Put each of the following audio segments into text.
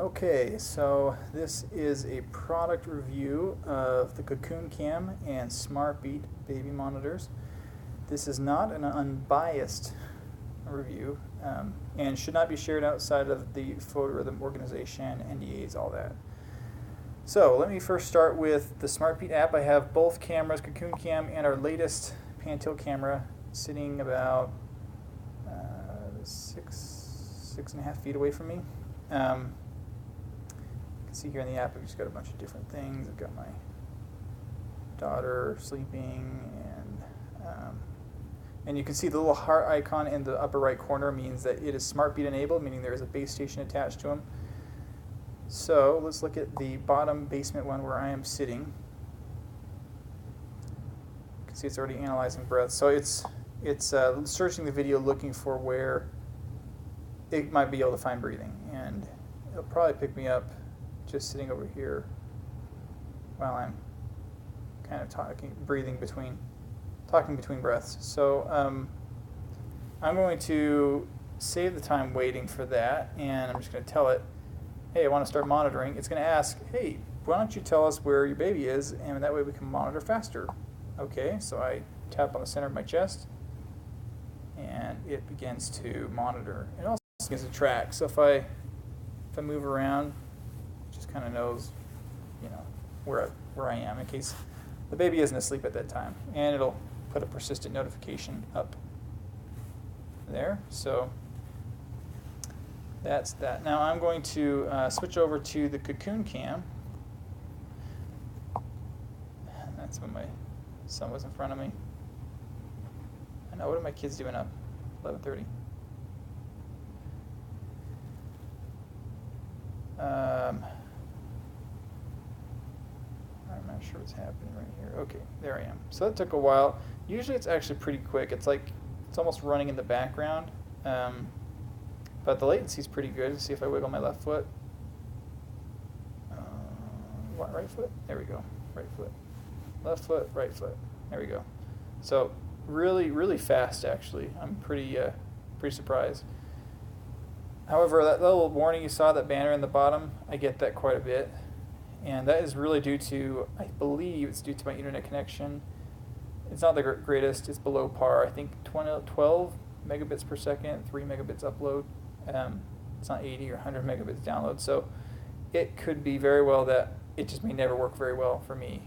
Okay, so this is a product review of the CacoonCam and Smartbeat baby monitors. This is not an unbiased review and should not be shared outside of the Photorhythm organization, NDAs, all that. So let me first start with the Smartbeat app. I have both cameras, CacoonCam and our latest pan-tilt camera, sitting about 6.5 feet away from me. See here in the app, I've just got a bunch of different things. I've got my daughter sleeping, and you can see the little heart icon in the upper right corner means that it is Smartbeat enabled, meaning there is a base station attached to them. So let's look at the bottom basement one where I am sitting. You can see it's already analyzing breath. So it's searching the video looking for where it might be able to find breathing, and it'll probably pick me up just sitting over here while I'm kind of talking between breaths. So I'm going to save the time waiting for that, and I'm just going to tell it, hey, I want to start monitoring. It's going to ask, hey, why don't you tell us where your baby is, and that way we can monitor faster. Okay, so I tap on the center of my chest, and it begins to monitor. It also begins to track. So if I move around, just kind of knows, where I am in case the baby isn't asleep at that time, and it'll put a persistent notification up there. So that's that. Now I'm going to switch over to the CacoonCam. That's when my son was in front of me. I know. What are my kids doing up? 11:30. I'm not sure what's happening right here. Okay, there I am. So that took a while. Usually it's actually pretty quick. It's almost running in the background, but the latency is pretty good. Let's see if I wiggle my left foot. Right foot? There we go. Right foot. Left foot, right foot. There we go. So really, really fast actually. I'm pretty surprised. However, that little warning you saw, that banner in the bottom, I get that quite a bit. And that is really due to, I believe it's due to my internet connection. It's not the greatest, it's below par. I think 12 megabits per second, 3 megabits upload. It's not 80 or 100 megabits download. So it could be very well that it just may never work very well for me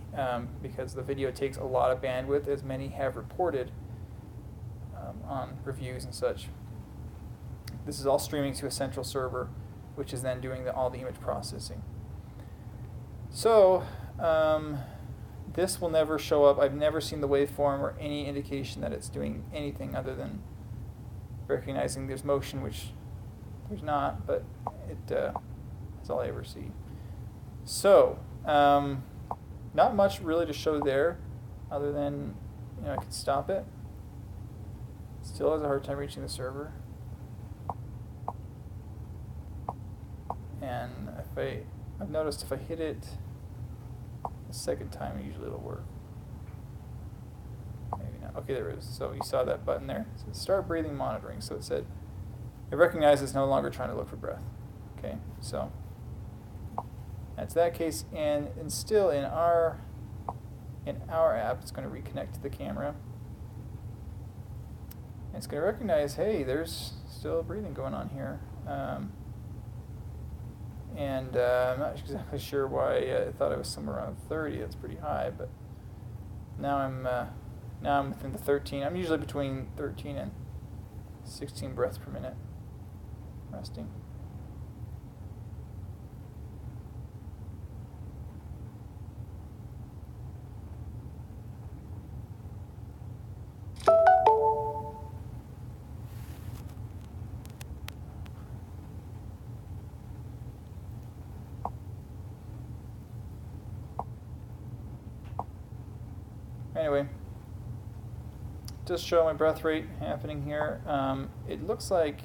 because the video takes a lot of bandwidth, as many have reported on reviews and such. This is all streaming to a central server, which is then doing all the image processing. So this will never show up. I've never seen the waveform or any indication that it's doing anything other than recognizing there's motion, which there's not, but that's all I ever see. So not much really to show there other than I could stop it. Still has a hard time reaching the server. And I've noticed if I hit it a second time, usually it'll work. Maybe not. Okay, there it is. So you saw that button there. So start breathing monitoring. So it said it recognizes it's no longer trying to look for breath. Okay, so that's that case. And still in our app, it's going to reconnect to the camera. And it's going to recognize, hey, there's still breathing going on here. And I'm not exactly sure why I thought I was somewhere around 30. That's pretty high, but now I'm within the 13. I'm usually between 13 and 16 breaths per minute resting. Anyway, just show my breath rate happening here. It looks like,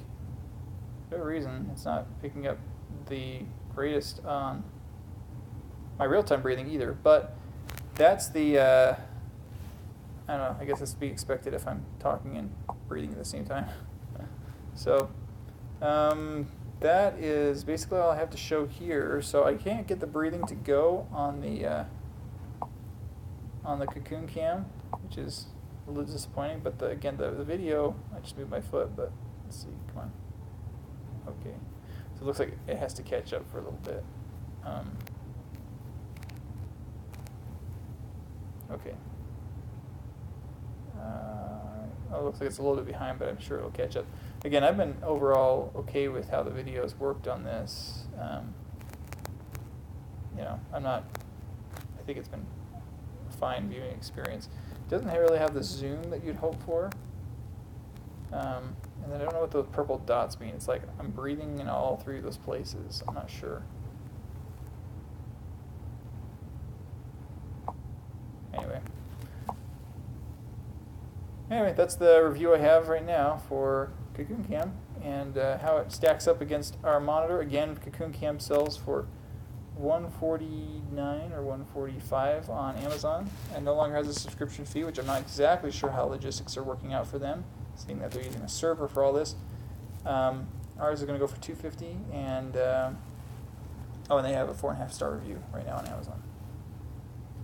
for no reason, it's not picking up the greatest on my real-time breathing either, but that's the, I don't know, I guess it's to be expected if I'm talking and breathing at the same time. So, that is basically all I have to show here. So I can't get the breathing to go on the CacoonCam, which is a little disappointing. But again, the video, I just moved my foot, but let's see, come on. Okay, so it looks like it has to catch up for a little bit. Okay. Oh, it looks like it's a little bit behind, but I'm sure it'll catch up. Again, I've been overall okay with how the video's worked on this. You know, I think it's been a fine viewing experience. It doesn't really have the zoom that you'd hope for. And then I don't know what those purple dots mean. It's like I'm breathing in all three of those places. I'm not sure. Anyway, that's the review I have right now for CacoonCam and how it stacks up against our monitor. Again, CacoonCam sells for $149 or $145 on Amazon and no longer has a subscription fee, which I'm not exactly sure how logistics are working out for them, seeing that they're using a server for all this. Ours is going to go for $250, and and they have a 4.5-star review right now on Amazon.